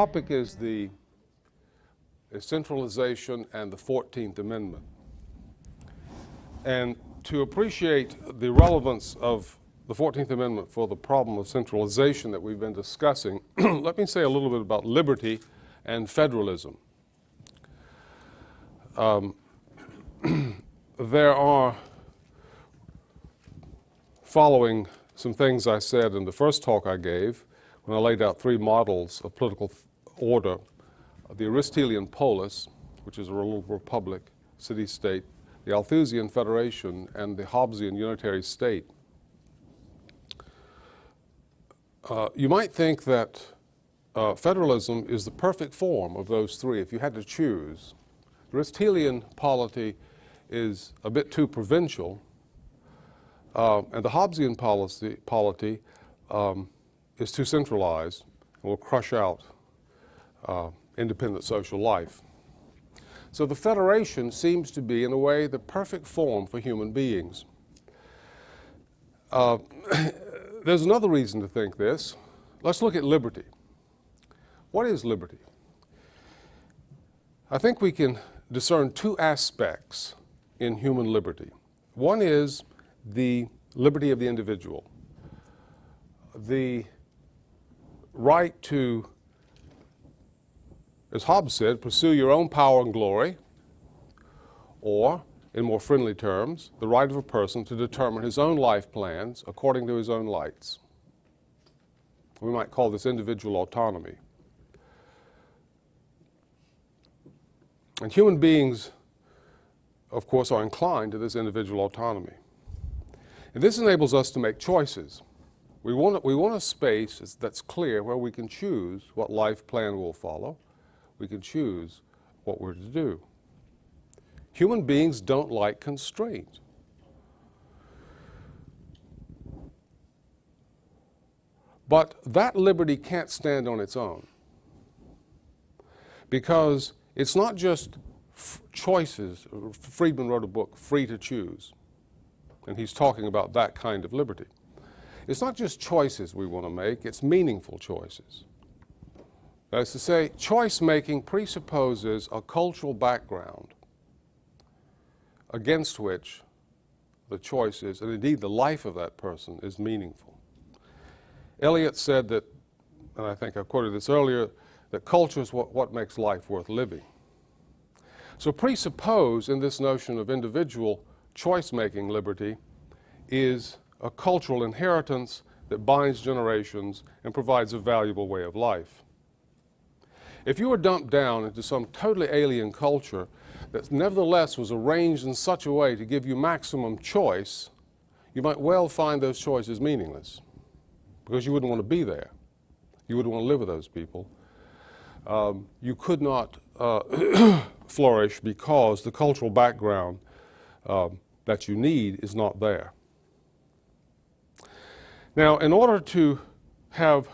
topic is centralization and the 14th Amendment. And to appreciate the relevance of the 14th Amendment for the problem of centralization that we've been discussing, let me say a little bit about liberty and federalism. There are, following some things I said in the first talk I gave, when I laid out three models of political order, the Aristotelian polis, which is a little republic, city-state, the Althusian federation, and the Hobbesian unitary state. You might think that federalism is the perfect form of those three if you had to choose. The Aristotelian polity is a bit too provincial, and the Hobbesian polity is too centralized and will crush out independent social life. So the federation seems to be, in a way, the perfect form for human beings. There's another reason to think this. Let's look at liberty. What is liberty? I think we can discern two aspects in human liberty. One is the liberty of the individual, the right to, as Hobbes said, pursue your own power and glory, or, in more friendly terms, the right of a person to determine his own life plans according to his own lights. We might call this individual autonomy. And human beings, of course, are inclined to this individual autonomy. And this enables us to make choices. We want a space that's clear where we can choose what life plan we'll follow. We can choose what we're to do. Human beings don't like constraint. But that liberty can't stand on its own, because it's not just choices. Friedman wrote a book, Free to Choose, and he's talking about that kind of liberty. It's not just choices we want to make, it's meaningful choices. That is to say, choice-making presupposes a cultural background against which the choice is, and indeed the life of that person, is meaningful. Eliot said that, and I think I quoted this earlier, that culture is what makes life worth living. So presuppose in this notion of individual choice-making liberty is a cultural inheritance that binds generations and provides a valuable way of life. If you were dumped down into some totally alien culture that nevertheless was arranged in such a way to give you maximum choice, you might well find those choices meaningless, because you wouldn't want to be there. You wouldn't want to live with those people. You could not flourish because the cultural background that you need is not there. Now, in order to have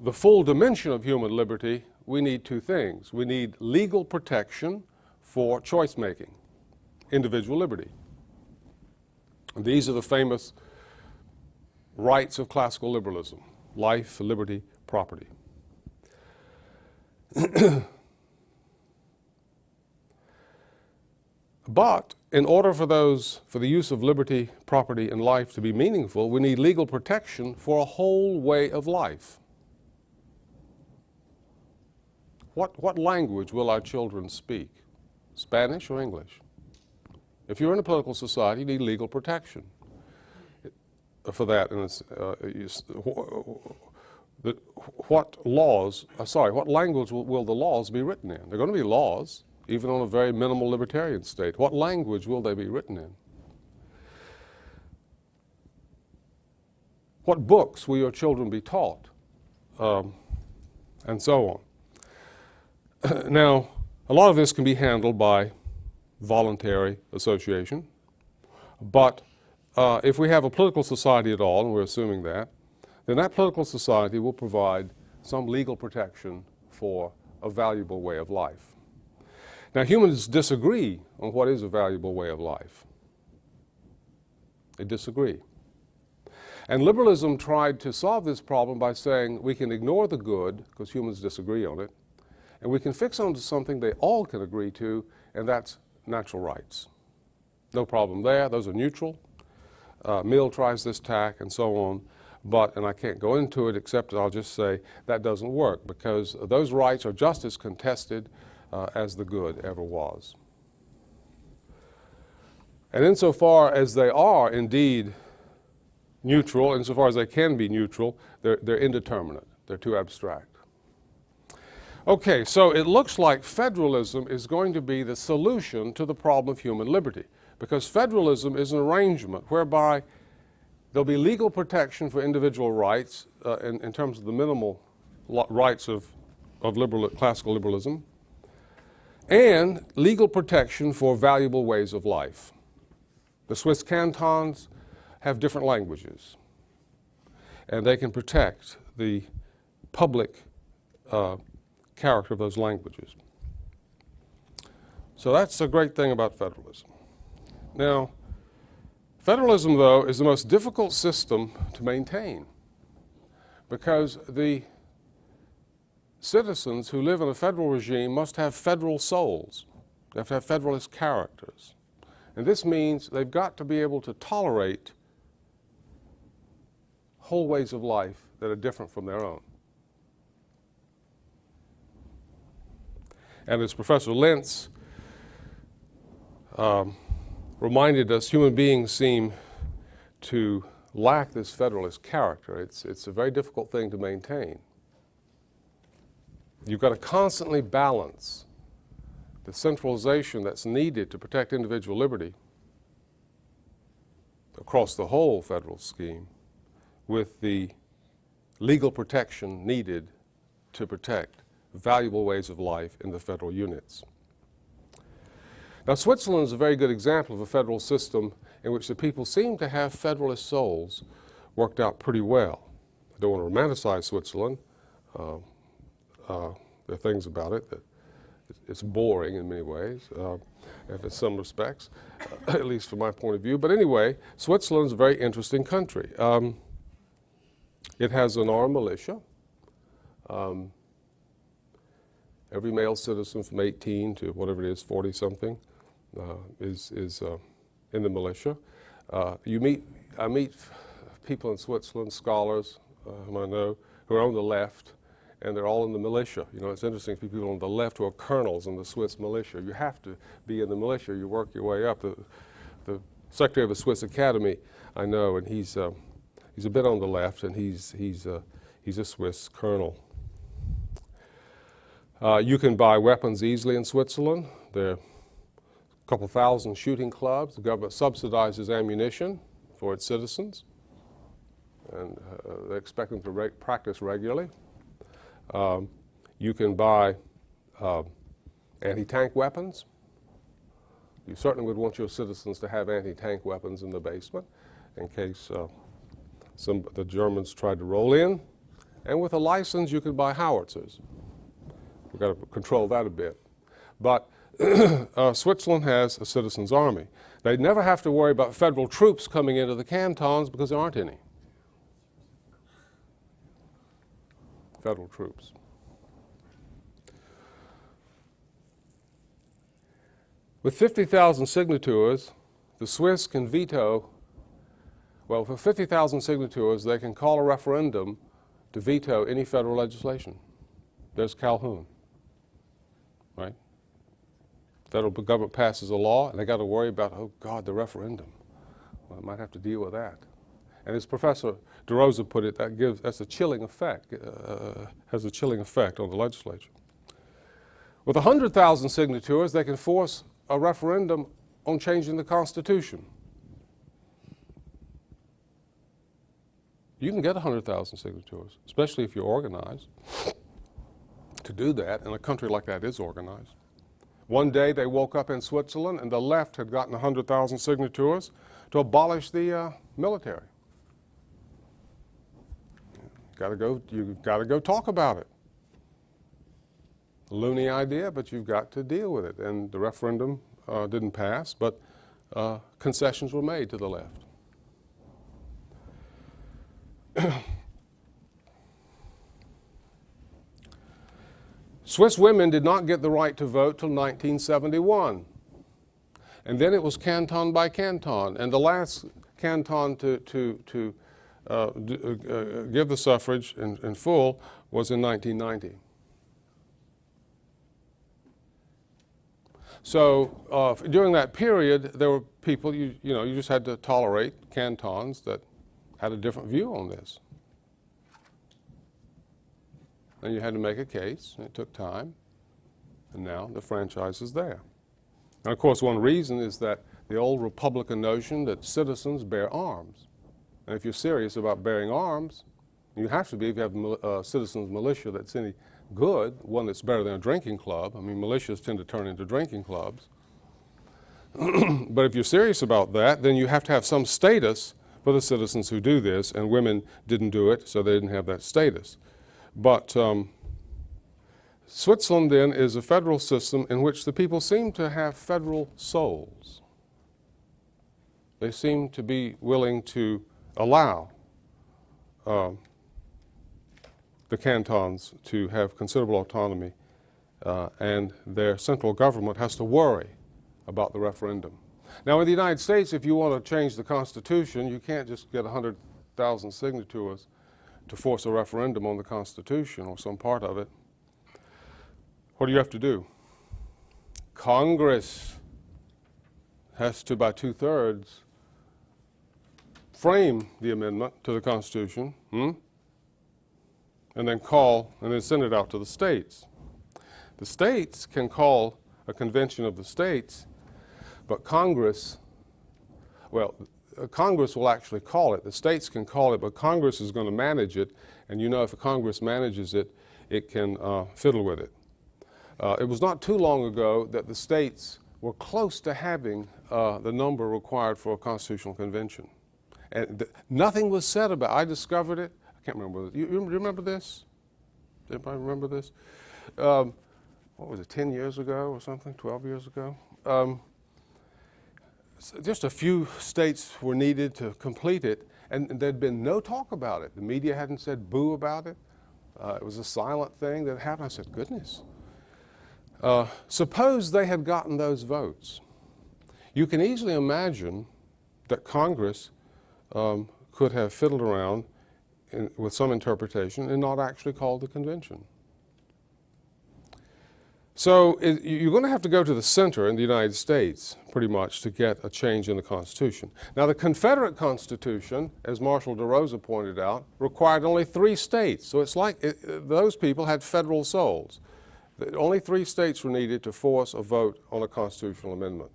the full dimension of human liberty, we need two things. We need legal protection for choice-making, individual liberty. And these are the famous rights of classical liberalism: life, liberty, property. But in order for the use of liberty, property, and life to be meaningful, we need legal protection for a whole way of life. What language will our children speak? Spanish or English? If you're in a political society, you need legal protection for that. And what language will the laws be written in? They're going to be laws, even on a very minimal libertarian state. What language will they be written in? What books will your children be taught? And so on. Now, a lot of this can be handled by voluntary association, but if we have a political society at all, and we're assuming that, then that political society will provide some legal protection for a valuable way of life. Now, humans disagree on what is a valuable way of life. They disagree. And liberalism tried to solve this problem by saying we can ignore the good, because humans disagree on it, And we can fix onto something they all can agree to, and that's natural rights. No problem there. Those are neutral. Mill tries this tack and so on. But, and I can't go into it except I'll just say that doesn't work because those rights are just as contested as the good ever was. And insofar as they are indeed neutral, insofar as they can be neutral, they're indeterminate. They're too abstract. Okay, so it looks like federalism is going to be the solution to the problem of human liberty, because federalism is an arrangement whereby there'll be legal protection for individual rights in terms of the minimal rights of classical liberalism, and legal protection for valuable ways of life. The Swiss cantons have different languages, and they can protect the public character of those languages. So that's a great thing about federalism. Now, federalism, though, is the most difficult system to maintain because the citizens who live in a federal regime must have federal souls. They have to have federalist characters. And this means they've got to be able to tolerate whole ways of life that are different from their own. And as Professor Lentz reminded us, human beings seem to lack this federalist character. It's a very difficult thing to maintain. You've got to constantly balance the centralization that's needed to protect individual liberty across the whole federal scheme with the legal protection needed to protect valuable ways of life in the federal units. Now, Switzerland is a very good example of a federal system in which the people seem to have federalist souls worked out pretty well. I don't want to romanticize Switzerland. There are things about it that it's boring in many ways, in some respects, at least from my point of view. But anyway, Switzerland's a very interesting country. It has an armed militia. Every male citizen from 18 to whatever it is, 40-something, is in the militia. I meet people in Switzerland, scholars whom I know, who are on the left, and they're all in the militia. You know, it's interesting to see people on the left who are colonels in the Swiss militia. You have to be in the militia. You work your way up. The secretary of the Swiss Academy, I know, and he's a bit on the left, and he's a Swiss colonel. You can buy weapons easily in Switzerland. There are a couple thousand shooting clubs. The government subsidizes ammunition for its citizens, and they expect them to practice regularly. You can buy anti-tank weapons. You certainly would want your citizens to have anti-tank weapons in the basement in case the Germans tried to roll in. And with a license, you can buy howitzers. We've got to control that a bit. But Switzerland has a citizens' army. They never have to worry about federal troops coming into the cantons because there aren't any federal troops. With 50,000 signatures, the Swiss can veto, well, for 50,000 signatures, they can call a referendum to veto any federal legislation. There's Calhoun, right? Federal government passes a law, and they got to worry about, oh God, the referendum. Well, I might have to deal with that. And as Professor DeRosa put it, that's a chilling effect, has a chilling effect on the legislature. With 100,000 signatures, they can force a referendum on changing the Constitution. You can get 100,000 signatures, especially if you're organized, to do that, and a country like that is organized. One day they woke up in Switzerland and the left had gotten 100,000 signatures to abolish the military. You've got to go talk about it. A loony idea, but you've got to deal with it. And the referendum didn't pass, but concessions were made to the left. Swiss women did not get the right to vote till 1971. And then it was canton by canton. And the last canton to give the suffrage in full was in 1990. So during that period, there were people, you just had to tolerate cantons that had a different view on this. And you had to make a case, and it took time, and now the franchise is there. And of course, one reason is that the old Republican notion that citizens bear arms. And if you're serious about bearing arms, you have to be if you have a citizens militia that's any good, one that's better than a drinking club. I mean, militias tend to turn into drinking clubs. But if you're serious about that, then you have to have some status for the citizens who do this, and women didn't do it, so they didn't have that status. But Switzerland then is a federal system in which the people seem to have federal souls. They seem to be willing to allow the cantons to have considerable autonomy, and their central government has to worry about the referendum. Now, in the United States, if you want to change the Constitution, you can't just get 100,000 signatures to force a referendum on the Constitution or some part of it. What do you have to do? Congress has to, by 2/3, frame the amendment to the Constitution, and then send it out to the states. The states can call a convention of the states, but Congress will actually call it. The states can call it, but Congress is going to manage it, and if Congress manages it, it can fiddle with it. It was not too long ago that the states were close to having the number required for a constitutional convention. And nothing was said about it. I discovered it. I can't remember. You remember this? Does anybody remember this? What was it, 10 years ago or something, 12 years ago? Just a few states were needed to complete it, and there'd been no talk about it. The media hadn't said boo about it. It was a silent thing that happened. I said, goodness. Suppose they had gotten those votes. You can easily imagine that Congress could have fiddled around with some interpretation and not actually called the convention. So you're going to have to go to the center in the United States, pretty much, to get a change in the Constitution. Now, the Confederate Constitution, as Marshall DeRosa pointed out, required only 3 states. So it's like those people had federal souls. Only 3 states were needed to force a vote on a constitutional amendment.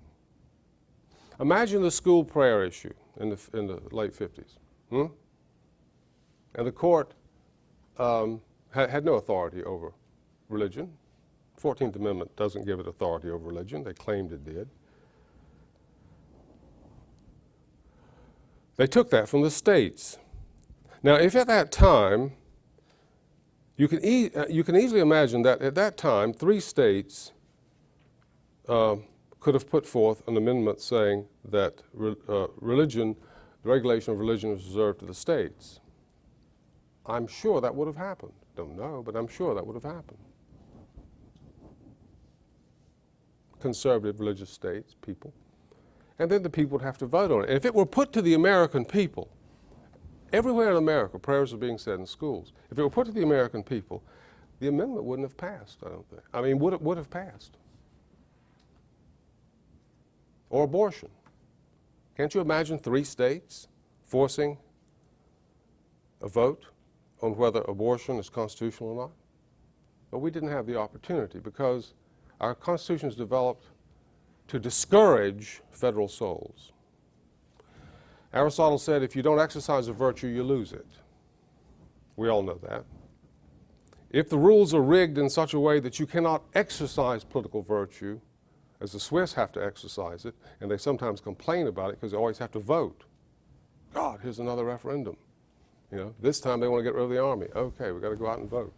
Imagine the school prayer issue in the late 50s. And the court had no authority over religion. 14th Amendment doesn't give it authority over religion. They claimed it did. They took that from the states. Now, if at that time, you can easily imagine that at that time, 3 states could have put forth an amendment saying that the regulation of religion is reserved to the states. I'm sure that would have happened. Don't know, but I'm sure that would have happened. Conservative religious states, people. And then the people would have to vote on it. And if it were put to the American people, everywhere in America, prayers are being said in schools. If it were put to the American people, the amendment wouldn't have passed, I don't think. I mean, would have passed. Or abortion. Can't you imagine 3 states forcing a vote on whether abortion is constitutional or not? But we didn't have the opportunity because our Constitution is developed to discourage federal souls. Aristotle said, if you don't exercise a virtue, you lose it. We all know that. If the rules are rigged in such a way that you cannot exercise political virtue, as the Swiss have to exercise it, and they sometimes complain about it because they always have to vote. God, here's another referendum. This time they want to get rid of the army. Okay, we've got to go out and vote.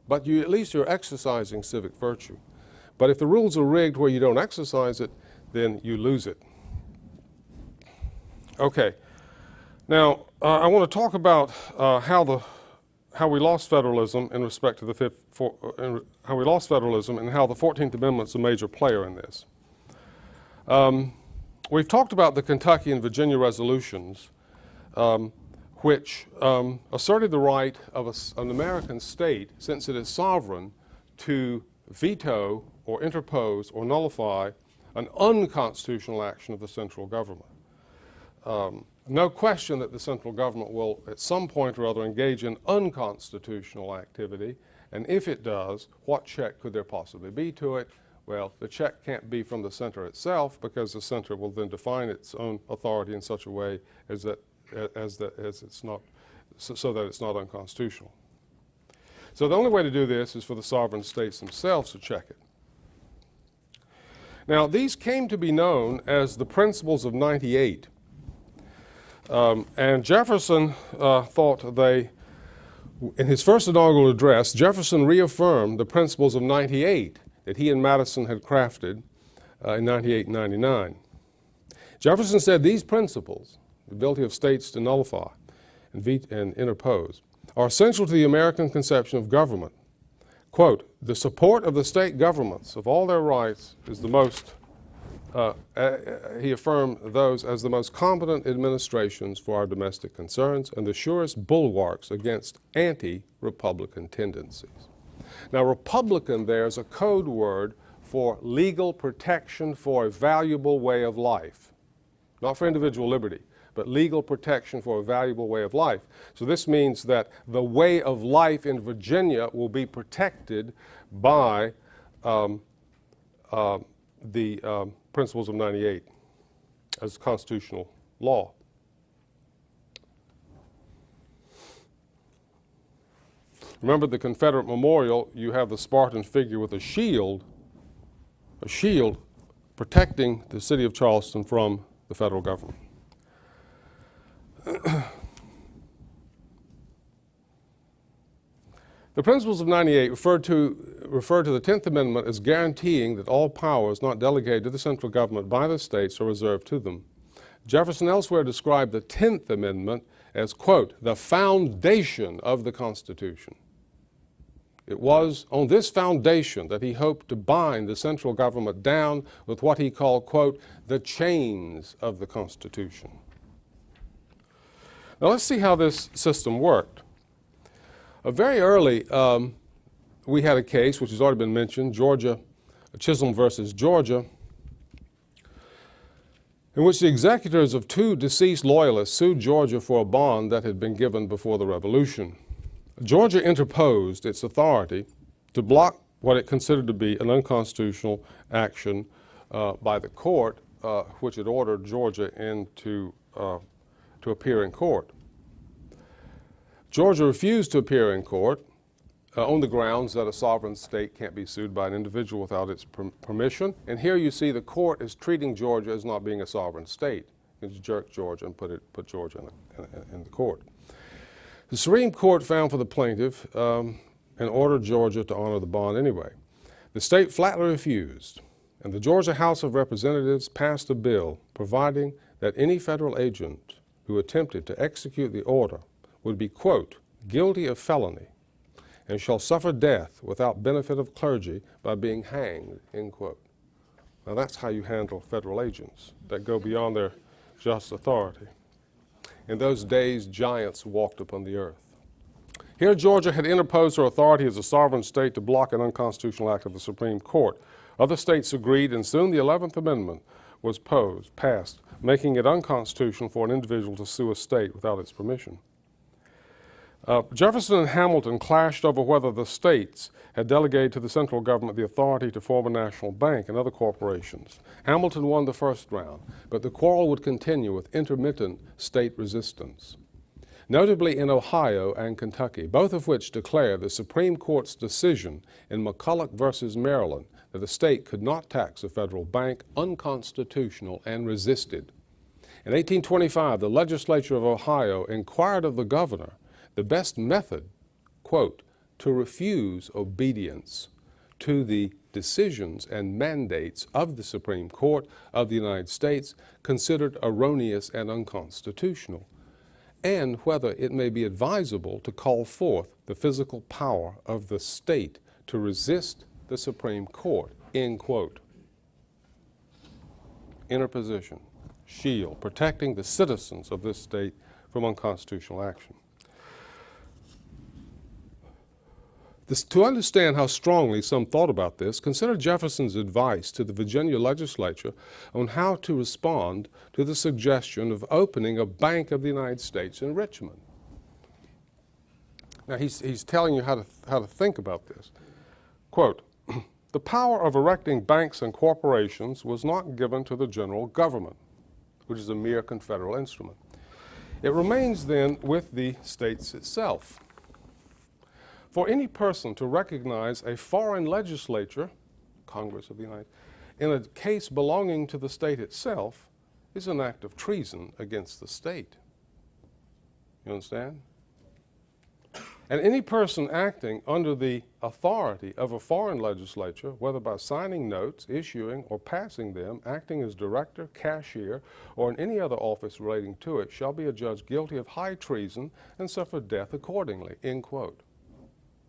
But at least you're exercising civic virtue. But if the rules are rigged where you don't exercise it, then you lose it. Okay. Now, I want to talk about how how we lost federalism in respect to how we lost federalism and how the 14th Amendment is a major player in this. We've talked about the Kentucky and Virginia resolutions, which asserted the right of an American state, since it is sovereign, to veto or interpose or nullify an unconstitutional action of the central government. No question that the central government will at some point or other engage in unconstitutional activity, and if it does, what check could there possibly be to it? Well, the check can't be from the center itself, because the center will then define its own authority in such a way as it's not, so that it's not unconstitutional. So the only way to do this is for the sovereign states themselves to check it. Now, these came to be known as the Principles of '98. And Jefferson thought they, in his first inaugural address, Jefferson reaffirmed the Principles of '98 that he and Madison had crafted in '98 and '99. Jefferson said these principles, the ability of states to nullify and interpose, are essential to the American conception of government. Quote, the support of the state governments of all their rights is the most, he affirmed those as the most competent administrations for our domestic concerns and the surest bulwarks against anti-republican tendencies. Now, Republican there is a code word for legal protection for a valuable way of life. Not for individual liberty, but legal protection for a valuable way of life. So this means that the way of life in Virginia will be protected by the Principles of '98 as constitutional law. Remember the Confederate memorial, you have the Spartan figure with a shield protecting the city of Charleston from the federal government. The Principles of '98 refer to the 10th Amendment as guaranteeing that all powers not delegated to the central government by the states are reserved to them. Jefferson elsewhere described the 10th Amendment as, quote, the foundation of the Constitution. It was on this foundation that he hoped to bind the central government down with what he called, quote, the chains of the Constitution. Now let's see how this system worked. Very early, we had a case, which has already been mentioned, Chisholm versus Georgia, in which the executors of two deceased loyalists sued Georgia for a bond that had been given before the Revolution. Georgia interposed its authority to block what it considered to be an unconstitutional action by the court, which had ordered Georgia to appear in court. Georgia refused to appear in court on the grounds that a sovereign state can't be sued by an individual without its permission. And here you see the court is treating Georgia as not being a sovereign state. It's jerked Georgia and put Georgia in the court. The Supreme Court found for the plaintiff and ordered Georgia to honor the bond anyway. The state flatly refused, and the Georgia House of Representatives passed a bill providing that any federal agent who attempted to execute the order would be, quote, guilty of felony and shall suffer death without benefit of clergy by being hanged, end quote. Now that's how you handle federal agents that go beyond their just authority. In those days, giants walked upon the earth. Here, Georgia had interposed her authority as a sovereign state to block an unconstitutional act of the Supreme Court. Other states agreed, and soon the 11th Amendment was passed, making it unconstitutional for an individual to sue a state without its permission. Jefferson and Hamilton clashed over whether the states had delegated to the central government the authority to form a national bank and other corporations. Hamilton won the first round, but the quarrel would continue with intermittent state resistance. Notably in Ohio and Kentucky, both of which declared the Supreme Court's decision in McCulloch versus Maryland that the state could not tax a federal bank unconstitutional and resisted. In 1825, the legislature of Ohio inquired of the governor the best method, quote, to refuse obedience to the decisions and mandates of the Supreme Court of the United States considered erroneous and unconstitutional. and whether it may be advisable to call forth the physical power of the state to resist the Supreme Court, end quote. Interposition, shield, protecting the citizens of this state from unconstitutional action. To understand how strongly some thought about this, consider Jefferson's advice to the Virginia legislature on how to respond to the suggestion of opening a Bank of the United States in Richmond. Now he's telling you how to think about this. Quote, "The power of erecting banks and corporations was not given to the general government, which is a mere confederal instrument. It remains then with the states itself. For any person to recognize a foreign legislature, Congress of the United States, in a case belonging to the state itself is an act of treason against the state." You understand? And any person acting under the authority of a foreign legislature, whether by signing notes, issuing, or passing them, acting as director, cashier, or in any other office relating to it, shall be adjudged guilty of high treason and suffer death accordingly, end quote.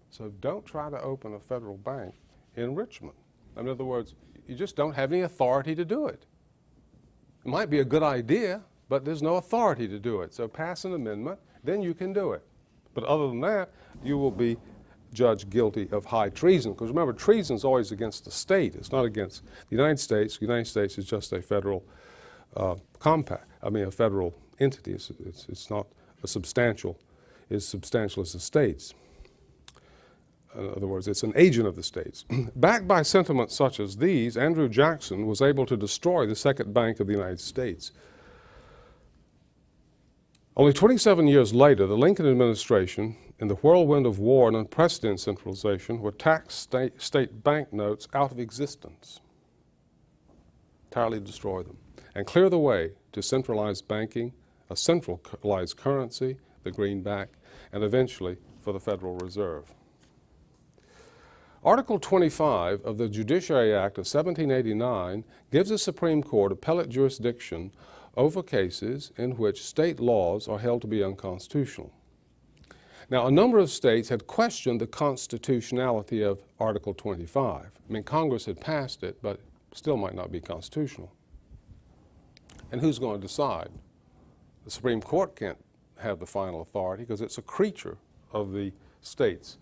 So don't try to open a federal bank in Richmond. In other words, you just don't have any authority to do it. It might be a good idea, but there's no authority to do it. So pass an amendment, then you can do it. But other than that, you will be judged guilty of high treason. Because remember, treason is always against the state. It's not against the United States. The United States is just a federal compact. I mean, a federal entity. It's not a substantial, as substantial as the states. In other words, it's an agent of the states. Backed by sentiments such as these, Andrew Jackson was able to destroy the Second Bank of the United States. Only 27 years later, the Lincoln administration, in the whirlwind of war and unprecedented centralization, would tax state banknotes out of existence, entirely destroy them, and clear the way to centralized banking, a centralized currency, the greenback, and eventually for the Federal Reserve. Article 25 of the Judiciary Act of 1789 gives the Supreme Court appellate jurisdiction over cases in which state laws are held to be unconstitutional. Now, a number of states had questioned the constitutionality of Article 25. I mean, Congress had passed it, but still might not be constitutional. And who's going to decide? The Supreme Court can't have the final authority because it's a creature of the states.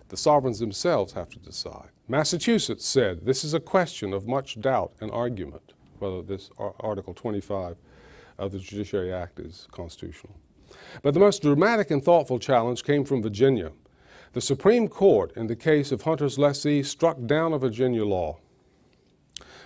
The sovereigns themselves have to decide. Massachusetts said this is a question of much doubt and argument, whether this Article 25 of the Judiciary Act is constitutional. But the most dramatic and thoughtful challenge came from Virginia. The Supreme Court, in the case of Hunter's lessee, struck down a Virginia law.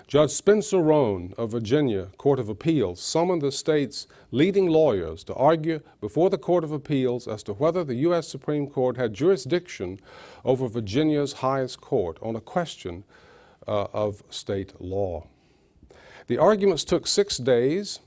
Judge Spencer Roane of Virginia Court of Appeals summoned the state's leading lawyers to argue before the Court of Appeals as to whether the U.S. Supreme Court had jurisdiction over Virginia's highest court on a question of state law. The arguments took 6 days.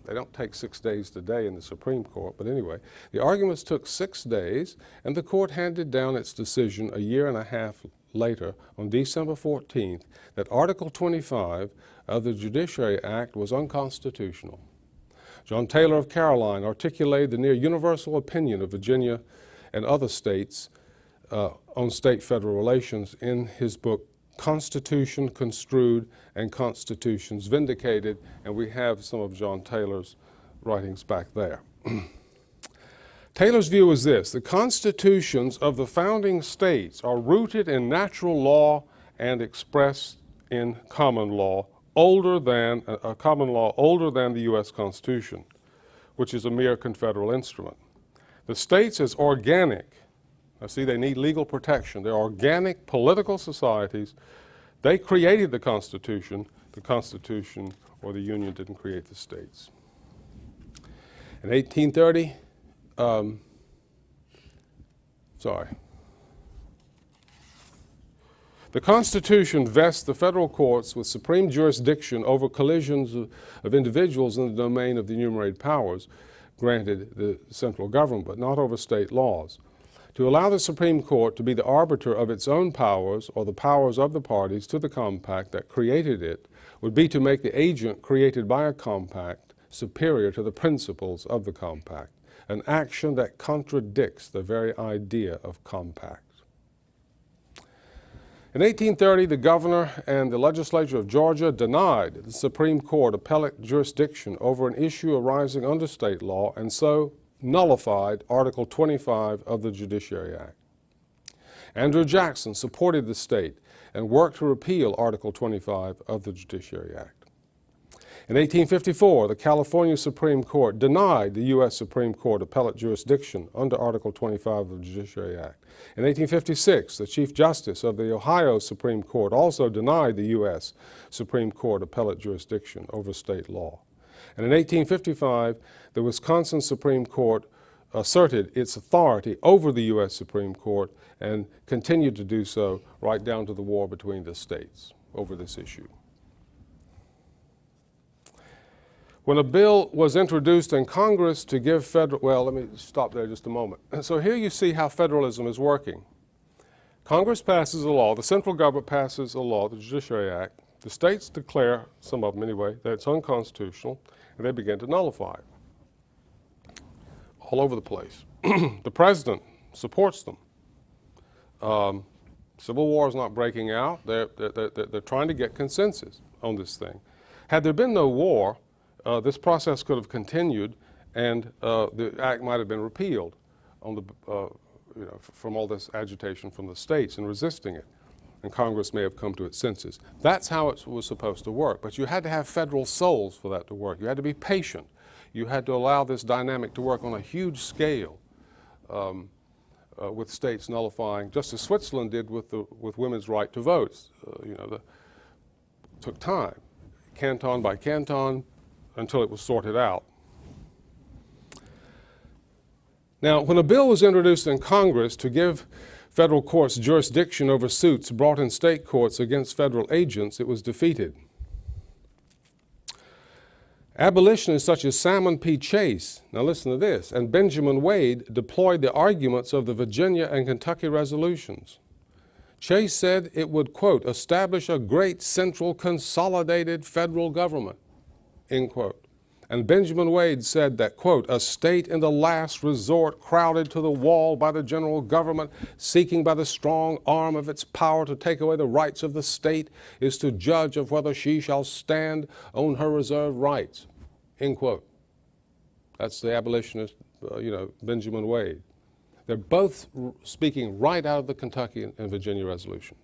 They don't take 6 days today in the Supreme Court, but anyway, the arguments took 6 days, and the court handed down its decision a year and a half later, on December 14th, that Article 25 of the Judiciary Act was unconstitutional. John Taylor of Caroline articulated the near universal opinion of Virginia and other states on state-federal relations in his book, Constitution Construed and Constitutions Vindicated, and we have some of John Taylor's writings back there. Taylor's view is this: the constitutions of the founding states are rooted in natural law and expressed in common law, older than the U.S. Constitution, which is a mere confederal instrument. The states as organic, now see, they need legal protection. They're organic political societies. They created the Constitution. The Constitution or the Union didn't create the states. In 1830, the Constitution vests the federal courts with supreme jurisdiction over collisions of individuals in the domain of the enumerated powers granted the central government, but not over state laws. To allow the Supreme Court to be the arbiter of its own powers or the powers of the parties to the compact that created it would be to make the agent created by a compact superior to the principles of the compact. an action that contradicts the very idea of compact. In 1830, the governor and the legislature of Georgia denied the Supreme Court appellate jurisdiction over an issue arising under state law and so nullified Article 25 of the Judiciary Act. Andrew Jackson supported the state and worked to repeal Article 25 of the Judiciary Act. In 1854, the California Supreme Court denied the U.S. Supreme Court appellate jurisdiction under Article 25 of the Judiciary Act. In 1856, the Chief Justice of the Ohio Supreme Court also denied the U.S. Supreme Court appellate jurisdiction over state law. And in 1855, the Wisconsin Supreme Court asserted its authority over the U.S. Supreme Court and continued to do so right down to the war between the states over this issue. When a bill was introduced in Congress to give federal, well, let me stop there just a moment. So here you see how federalism is working. Congress passes a law, the central government passes a law, the Judiciary Act. The states declare, some of them anyway, that it's unconstitutional, and they begin to nullify it all over the place. The president supports them. Civil war is not breaking out. They're trying to get consensus on this thing. Had there been no war, this process could have continued, and the act might have been repealed on the, from all this agitation from the states and resisting it, and Congress may have come to its senses. That's how it was supposed to work, but you had to have federal souls for that to work. You had to be patient. You had to allow this dynamic to work on a huge scale with states nullifying, just as Switzerland did with women's right to vote. Took time, canton by canton, until it was sorted out. Now, when a bill was introduced in Congress to give federal courts jurisdiction over suits brought in state courts against federal agents, it was defeated. Abolitionists such as Salmon P. Chase, now listen to this, and Benjamin Wade deployed the arguments of the Virginia and Kentucky resolutions. Chase said it would, quote, establish a great central consolidated federal government, end quote. And Benjamin Wade said that, quote, a state in the last resort crowded to the wall by the general government, seeking by the strong arm of its power to take away the rights of the state, is to judge of whether she shall stand on her reserved rights, end quote. That's the abolitionist, Benjamin Wade. They're both speaking right out of the Kentucky and Virginia resolutions.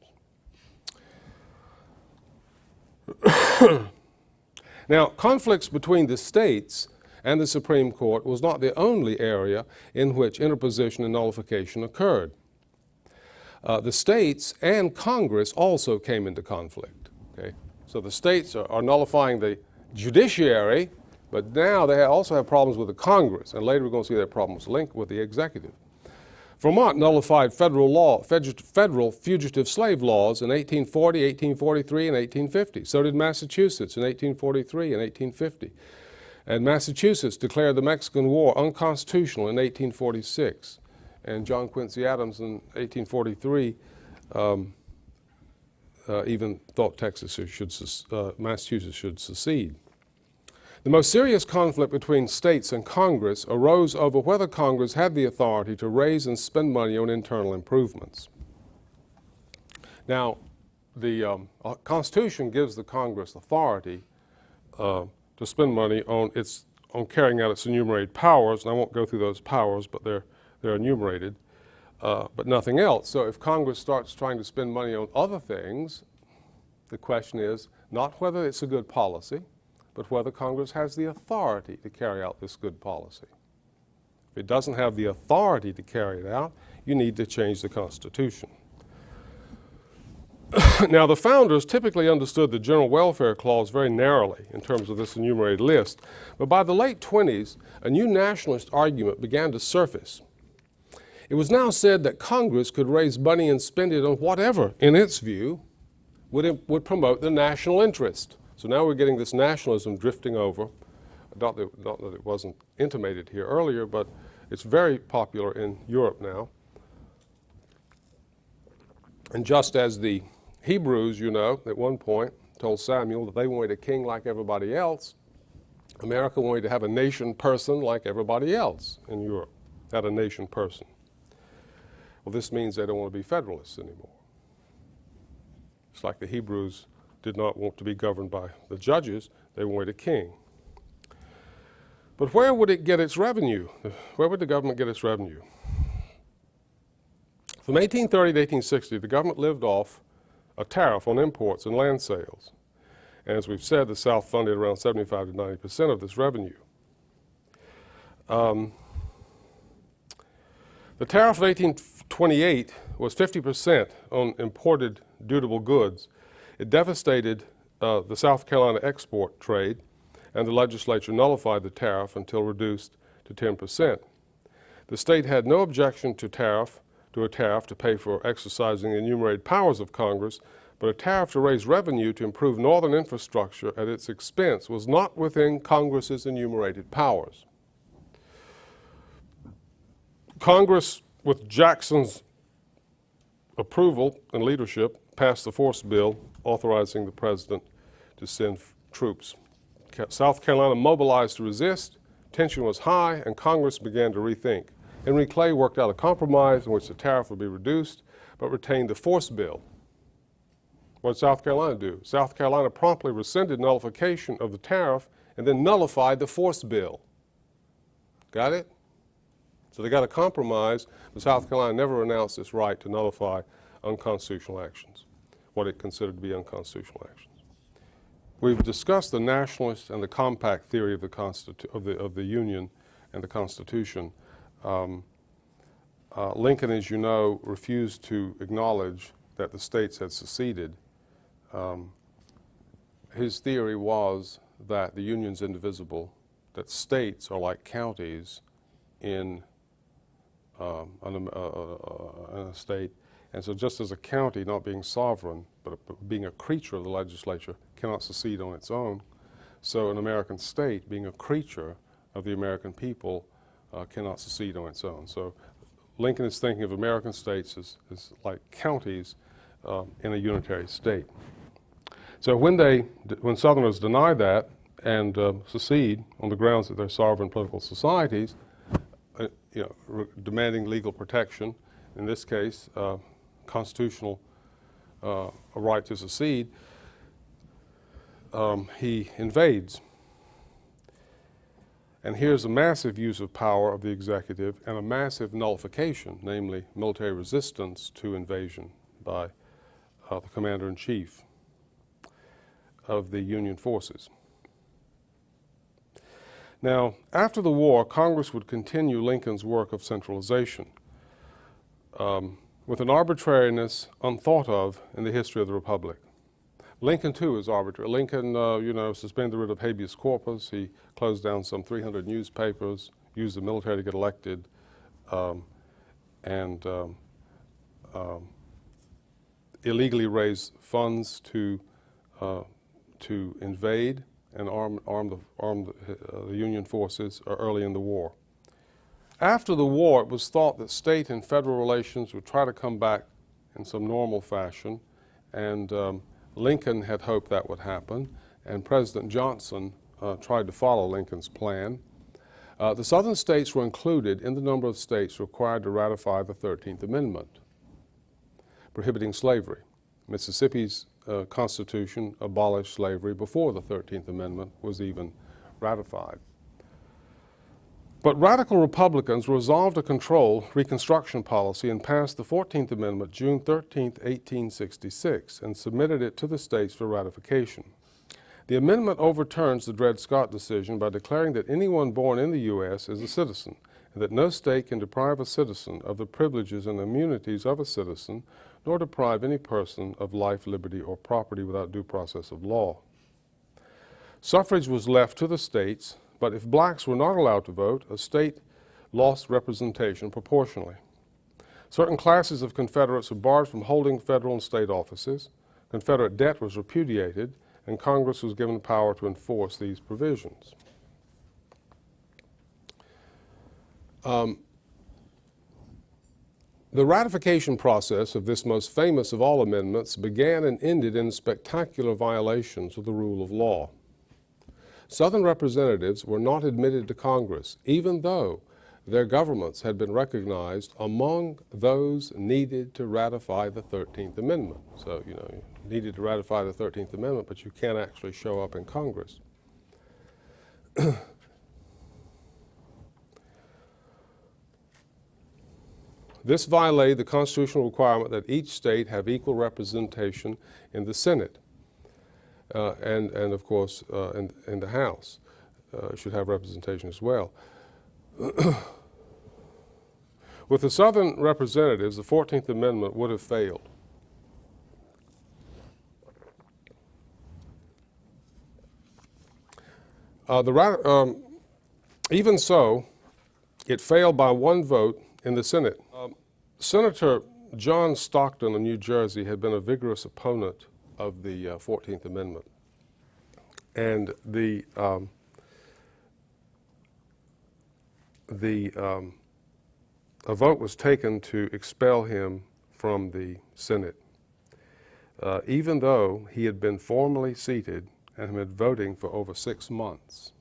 Now, conflicts between the states and the Supreme Court was not the only area in which interposition and nullification occurred. The states and Congress also came into conflict. Okay? So the states are nullifying the judiciary, but now they also have problems with the Congress, and later we're going to see their problems linked with the executive. Vermont nullified federal fugitive slave laws in 1840, 1843, and 1850. So did Massachusetts in 1843 and 1850. And Massachusetts declared the Mexican War unconstitutional in 1846. And John Quincy Adams in 1843 even thought Massachusetts should secede. The most serious conflict between states and Congress arose over whether Congress had the authority to raise and spend money on internal improvements. Now, the Constitution gives the Congress authority to spend money on carrying out its enumerated powers, and I won't go through those powers, but they're enumerated, but nothing else. So if Congress starts trying to spend money on other things, the question is not whether it's a good policy, but whether Congress has the authority to carry out this good policy. If it doesn't have the authority to carry it out, you need to change the Constitution. Now, the founders typically understood the General Welfare Clause very narrowly in terms of this enumerated list, but by the late 20s, a new nationalist argument began to surface. It was now said that Congress could raise money and spend it on whatever, in its view, would promote the national interest. So now we're getting this nationalism drifting over. Not that it wasn't intimated here earlier, but it's very popular in Europe now. And just as the Hebrews, at one point told Samuel that they wanted a king like everybody else, America wanted to have a nation person like everybody else in Europe had a nation person. Well, this means they don't want to be federalists anymore. It's like the Hebrews did not want to be governed by the judges, they wanted a king. But where would it get its revenue? Where would the government get its revenue? From 1830 to 1860, the government lived off a tariff on imports and land sales. And as we've said, the South funded around 75 to 90% of this revenue. The tariff of 1828 was 50% on imported dutiable goods. It devastated the South Carolina export trade, and the legislature nullified the tariff until reduced to 10%. The state had no objection to a tariff to pay for exercising the enumerated powers of Congress, but a tariff to raise revenue to improve northern infrastructure at its expense was not within Congress's enumerated powers. Congress, with Jackson's approval and leadership, passed the force bill authorizing the president to send troops. South Carolina mobilized to resist, tension was high, and Congress began to rethink. Henry Clay worked out a compromise in which the tariff would be reduced, but retained the force bill. What did South Carolina do? South Carolina promptly rescinded nullification of the tariff and then nullified the force bill. Got it? So they got a compromise, but South Carolina never renounced its right to nullify unconstitutional actions, what it considered to be unconstitutional actions. We've discussed the nationalist and the compact theory of the Union and the Constitution. Lincoln, as you know, refused to acknowledge that the states had seceded. His theory was that the Union's indivisible, that states are like counties in a state, and so just as a county, not being sovereign, but being a creature of the legislature, cannot secede on its own, so an American state, being a creature of the American people, cannot secede on its own. So Lincoln is thinking of American states as like counties in a unitary state. So when Southerners deny that and secede on the grounds that they're sovereign political societies, demanding legal protection, in this case, constitutional a right to secede, he invades. And here's a massive use of power of the executive and a massive nullification, namely military resistance to invasion by the commander-in-chief of the Union forces. Now, after the war, Congress would continue Lincoln's work of centralization with an arbitrariness unthought of in the history of the Republic. Lincoln, too, is arbitrary. Lincoln, suspended rid of habeas corpus. He closed down some 300 newspapers, used the military to get elected, and illegally raised funds to invade and arm the Union forces early in the war. After the war, it was thought that state and federal relations would try to come back in some normal fashion, and Lincoln had hoped that would happen, and President Johnson tried to follow Lincoln's plan. The southern states were included in the number of states required to ratify the 13th Amendment, prohibiting slavery. Mississippi's Constitution abolished slavery before the 13th Amendment was even ratified. But radical Republicans resolved to control Reconstruction policy and passed the 14th Amendment June 13, 1866, and submitted it to the states for ratification. The amendment overturns the Dred Scott decision by declaring that anyone born in the U.S. is a citizen, and that no state can deprive a citizen of the privileges and immunities of a citizen, nor deprive any person of life, liberty, or property without due process of law. Suffrage was left to the states, but if blacks were not allowed to vote, a state lost representation proportionally. Certain classes of Confederates were barred from holding federal and state offices, Confederate debt was repudiated, and Congress was given power to enforce these provisions. The ratification process of this most famous of all amendments began and ended in spectacular violations of the rule of law. Southern representatives were not admitted to Congress, even though their governments had been recognized among those needed to ratify the 13th Amendment. So, you needed to ratify the 13th Amendment, but you can't actually show up in Congress. This violated the constitutional requirement that each state have equal representation in the Senate and of course, in the House. Should have representation as well. With the Southern representatives, the 14th Amendment would have failed. Even so, it failed by one vote in the Senate. Senator John Stockton of New Jersey had been a vigorous opponent of the 14th Amendment. And a vote was taken to expel him from the Senate, even though he had been formally seated and had been voting for over 6 months.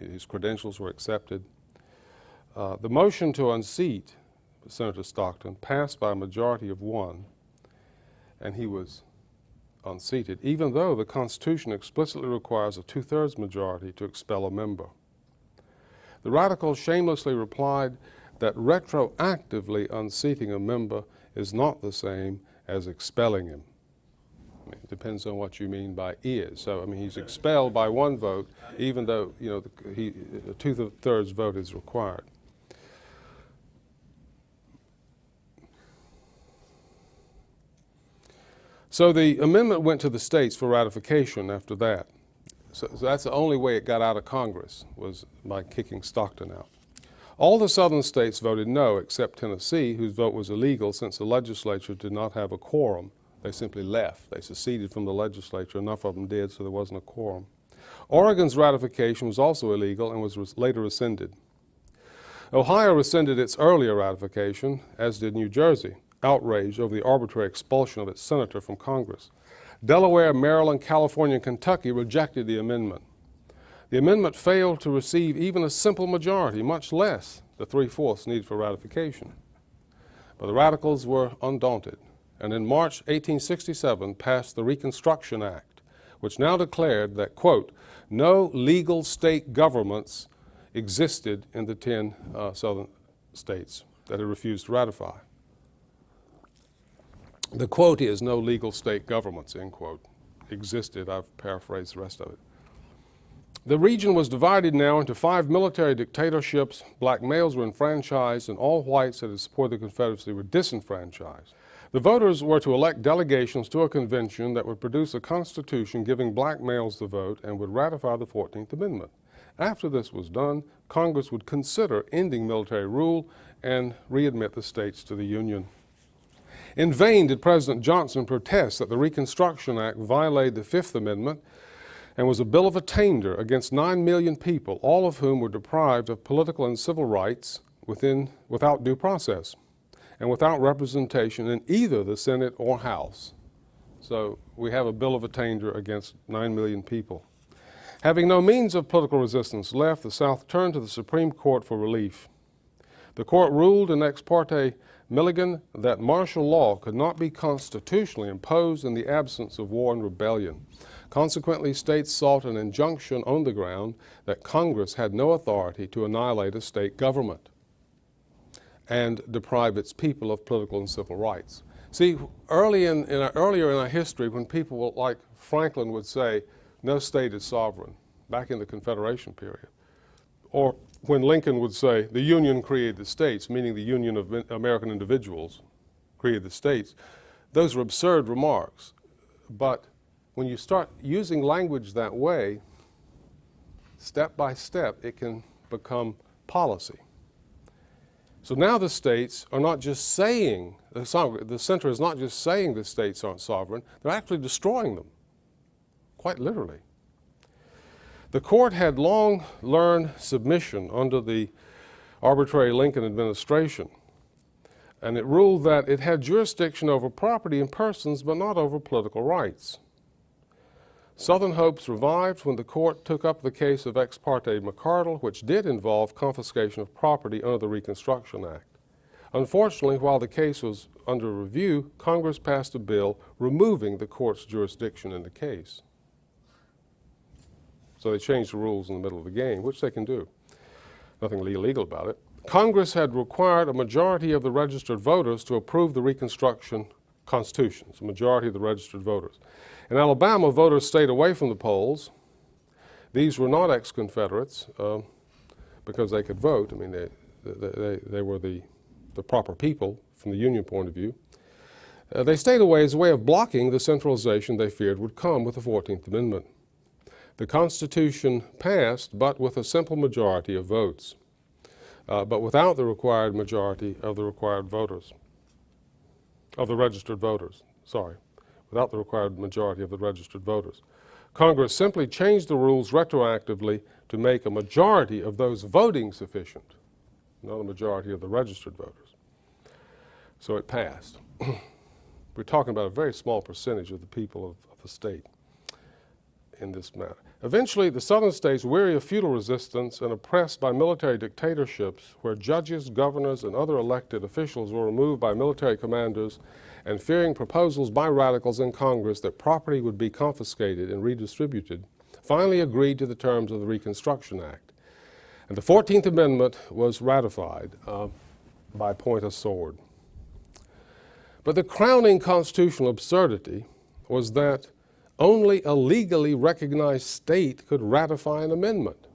His credentials were accepted. The motion to unseat Senator Stockton passed by a majority of 1, and he was unseated, even though the Constitution explicitly requires a 2/3 majority to expel a member. The radicals shamelessly replied that retroactively unseating a member is not the same as expelling him. I mean, it depends on what you mean by is. So, I mean, he's expelled by 1 vote, even though, a 2/3 vote is required. So the amendment went to the states for ratification after that. So that's the only way it got out of Congress, was by kicking Stockton out. All the southern states voted no, except Tennessee, whose vote was illegal since the legislature did not have a quorum. They simply left. They seceded from the legislature. Enough of them did, so there wasn't a quorum. Oregon's ratification was also illegal and was later rescinded. Ohio rescinded its earlier ratification, as did New Jersey, outraged over the arbitrary expulsion of its senator from Congress. Delaware, Maryland, California, and Kentucky rejected the amendment. The amendment failed to receive even a simple majority, much less the 3/4 needed for ratification. But the radicals were undaunted, and in March 1867 passed the Reconstruction Act, which now declared that, quote, no legal state governments existed in the 10 southern states that had refused to ratify. The quote is, no legal state governments, end quote, existed. I've paraphrased the rest of it. The region was divided now into 5 military dictatorships. Black males were enfranchised, and all whites that had supported the Confederacy were disenfranchised. The voters were to elect delegations to a convention that would produce a constitution giving black males the vote and would ratify the 14th Amendment. After this was done, Congress would consider ending military rule and readmit the states to the Union. In vain did President Johnson protest that the Reconstruction Act violated the 5th Amendment and was a bill of attainder against 9 million people, all of whom were deprived of political and civil rights without due process and without representation in either the Senate or House. So we have a bill of attainder against 9 million people. Having no means of political resistance left, the South turned to the Supreme Court for relief. The court ruled in Ex parte Milligan that martial law could not be constitutionally imposed in the absence of war and rebellion. Consequently, states sought an injunction on the ground that Congress had no authority to annihilate a state government and deprive its people of political and civil rights. See, earlier in our history, when people like Franklin would say, no state is sovereign, back in the Confederation period, or when Lincoln would say, the Union created the states, meaning the Union of American individuals created the states, those are absurd remarks. But when you start using language that way, step by step, it can become policy. So now the states are not just saying, the center is not just saying the states aren't sovereign, they're actually destroying them, quite literally. The court had long learned submission under the arbitrary Lincoln administration, and it ruled that it had jurisdiction over property and persons, but not over political rights. Southern hopes revived when the court took up the case of Ex parte McCardle, which did involve confiscation of property under the Reconstruction Act. Unfortunately, while the case was under review, Congress passed a bill removing the court's jurisdiction in the case. So they changed the rules in the middle of the game, which they can do. Nothing illegal about it. Congress had required a majority of the registered voters to approve the Reconstruction Constitution, so a majority of the registered voters. In Alabama, voters stayed away from the polls. These were not ex-Confederates because they could vote. I mean, they were the proper people from the Union point of view. They stayed away as a way of blocking the centralization they feared would come with the 14th Amendment. The Constitution passed, but with a simple majority of votes, but without the required majority of the required voters, of the registered voters, sorry, without the required majority of the registered voters. Congress simply changed the rules retroactively to make a majority of those voting sufficient, not a majority of the registered voters. So it passed. We're talking about a very small percentage of the people of the state in this matter. Eventually, the southern states, weary of feudal resistance and oppressed by military dictatorships where judges, governors, and other elected officials were removed by military commanders, and fearing proposals by radicals in Congress that property would be confiscated and redistributed, finally agreed to the terms of the Reconstruction Act. And the 14th Amendment was ratified by point of sword. But the crowning constitutional absurdity was that only a legally recognized state could ratify an amendment.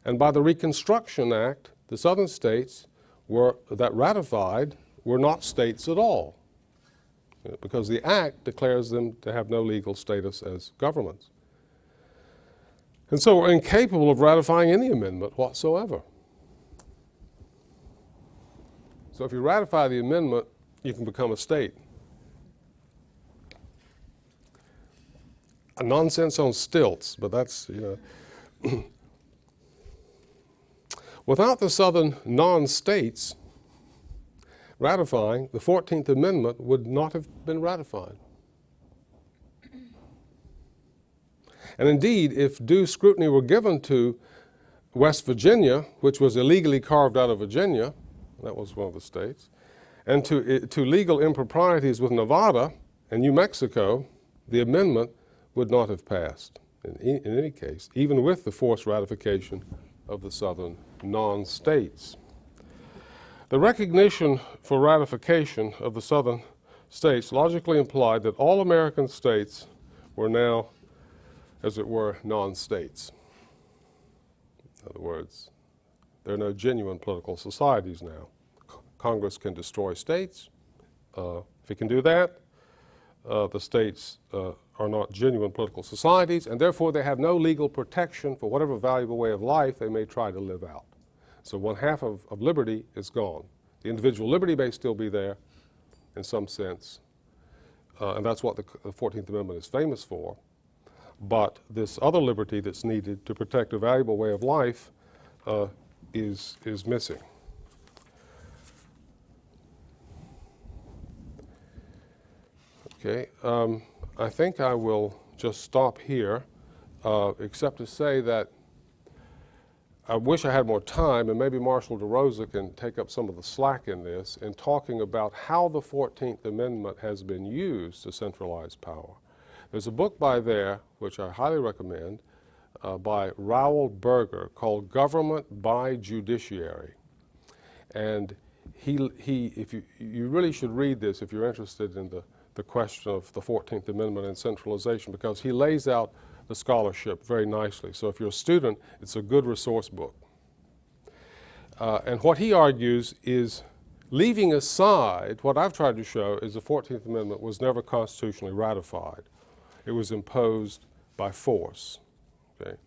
And by the Reconstruction Act, the southern states that ratified were not states at all, because the act declares them to have no legal status as governments. And so we're incapable of ratifying any amendment whatsoever. So if you ratify the amendment, you can become a state. A nonsense on stilts, but that's, you know. Without the southern non-states ratifying, the 14th Amendment would not have been ratified. And indeed, if due scrutiny were given to West Virginia, which was illegally carved out of Virginia, that was one of the states, and to legal improprieties with Nevada and New Mexico, the amendment would not have passed in any case, even with the forced ratification of the southern non-states. The recognition for ratification of the southern states logically implied that all American states were now, as it were, non-states. In other words, there are no genuine political societies now. Congress can destroy states. If it can do that, the states are not genuine political societies, and therefore they have no legal protection for whatever valuable way of life they may try to live out. So one half of liberty is gone. The individual liberty may still be there in some sense, and that's what the 14th Amendment is famous for. But this other liberty that's needed to protect a valuable way of life is missing. Okay, I think I will just stop here, except to say that I wish I had more time, and maybe Marshall DeRosa can take up some of the slack in this in talking about how the 14th Amendment has been used to centralize power. There's a book by there, which I highly recommend, by Raoul Berger called Government by Judiciary. And if you really should read this if you're interested in the question of the 14th Amendment and centralization, because he lays out the scholarship very nicely. So if you're a student, it's a good resource book. And what he argues is, leaving aside what I've tried to show is the 14th Amendment was never constitutionally ratified. It was imposed by force. Okay?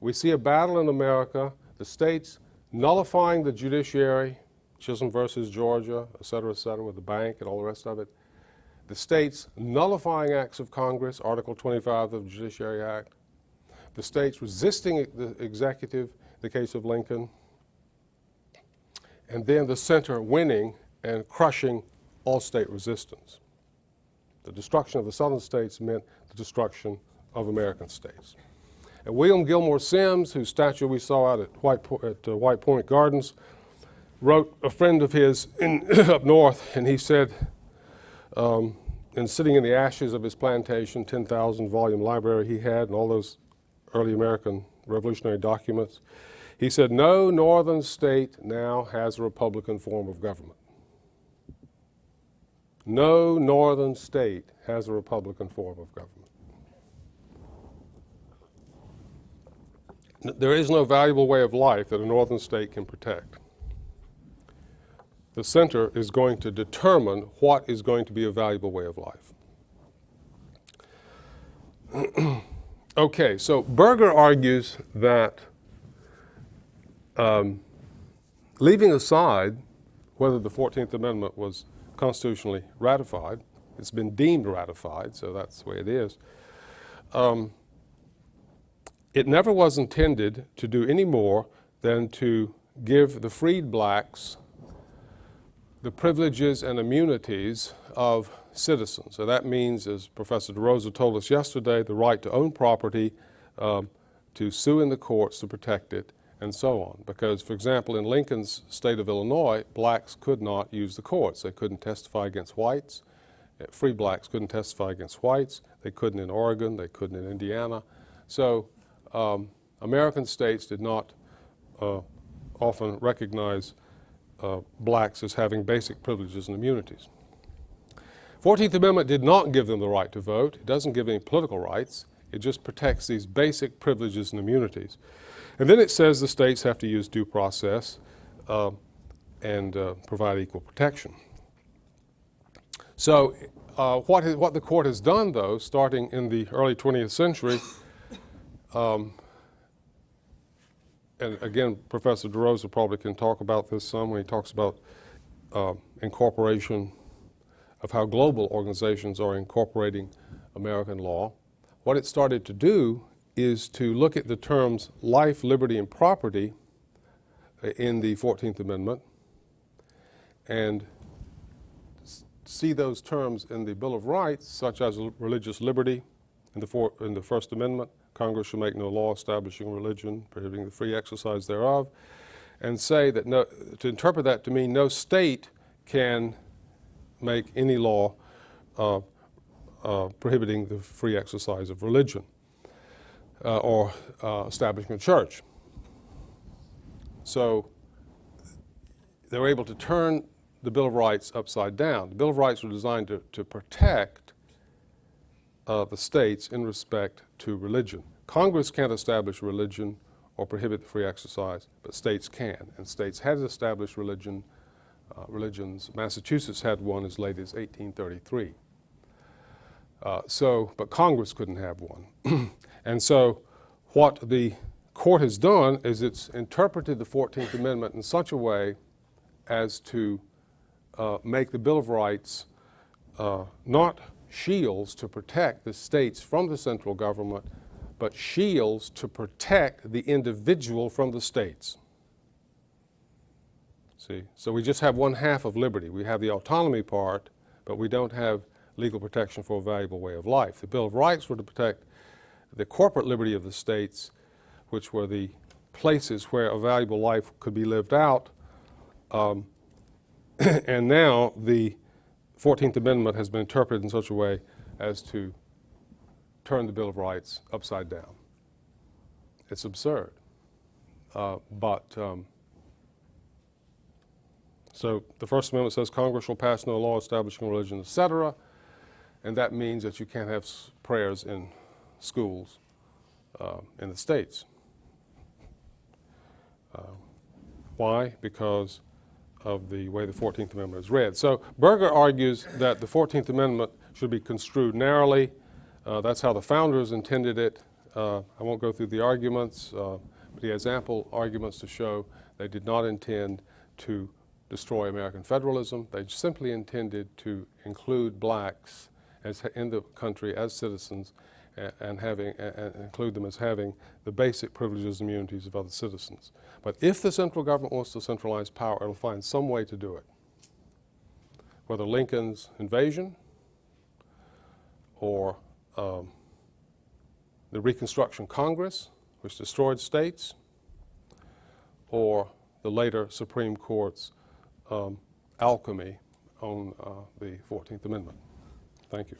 We see a battle in America, the states nullifying the judiciary, Chisholm versus Georgia, et cetera, with the bank and all the rest of it. The states nullifying acts of Congress, Article 25 of the Judiciary Act. The states resisting the executive, the case of Lincoln. And then the center winning and crushing all state resistance. The destruction of the southern states meant the destruction of American states. And William Gilmore Simms, whose statue we saw out at White Point Gardens, wrote a friend of his up north, and he said, and sitting in the ashes of his plantation, 10,000 volume library he had and all those early American revolutionary documents, he said, no northern state now has a Republican form of government. No northern state has a Republican form of government. There is no valuable way of life that a northern state can protect. The center is going to determine what is going to be a valuable way of life. Okay, so Berger argues that leaving aside whether the 14th Amendment was constitutionally ratified, it's been deemed ratified, so that's the way it is, it never was intended to do any more than to give the freed blacks the privileges and immunities of citizens. So that means, as Professor DeRosa told us yesterday, the right to own property, to sue in the courts to protect it, and so on. Because, for example, in Lincoln's state of Illinois, blacks could not use the courts. They couldn't testify against whites. Free blacks couldn't testify against whites. They couldn't in Oregon. They couldn't in Indiana. So American states did not often recognize blacks as having basic privileges and immunities. 14th Amendment did not give them the right to vote. It doesn't give any political rights. It just protects these basic privileges and immunities. And then it says the states have to use due process and provide equal protection. So what the court has done, though, starting in the early 20th century, and again, Professor DeRosa probably can talk about this some when he talks about incorporation of how global organizations are incorporating American law. What it started to do is to look at the terms life, liberty, and property in the 14th Amendment and see those terms in the Bill of Rights, such as religious liberty in the First Amendment. Congress shall make no law establishing religion, prohibiting the free exercise thereof, and say that to interpret that to mean no state can make any law prohibiting the free exercise of religion or establishing a church. So they were able to turn the Bill of Rights upside down. The Bill of Rights were designed to protect the states in respect to religion. Congress can't establish religion or prohibit the free exercise, but states can. And states had established religions. Massachusetts had one as late as 1833. But Congress couldn't have one. And so what the court has done is it's interpreted the 14th Amendment in such a way as to make the Bill of Rights not shields to protect the states from the central government, but shields to protect the individual from the states. See, so we just have one half of liberty. We have the autonomy part, but we don't have legal protection for a valuable way of life. The Bill of Rights were to protect the corporate liberty of the states, which were the places where a valuable life could be lived out. And now the 14th Amendment has been interpreted in such a way as to turn the Bill of Rights upside down. It's absurd. So the First Amendment says Congress shall pass no law establishing religion, etc. And that means that you can't have prayers in schools in the states. Why? Because of the way the 14th Amendment is read. So Berger argues that the 14th Amendment should be construed narrowly. That's how the founders intended it. I won't go through the arguments, but he has ample arguments to show they did not intend to destroy American federalism. They simply intended to include blacks in the country as citizens and include them as having the basic privileges and immunities of other citizens. But if the central government wants to centralize power, it'll find some way to do it. Whether Lincoln's invasion, or the Reconstruction Congress, which destroyed states, or the later Supreme Court's alchemy on the 14th Amendment. Thank you.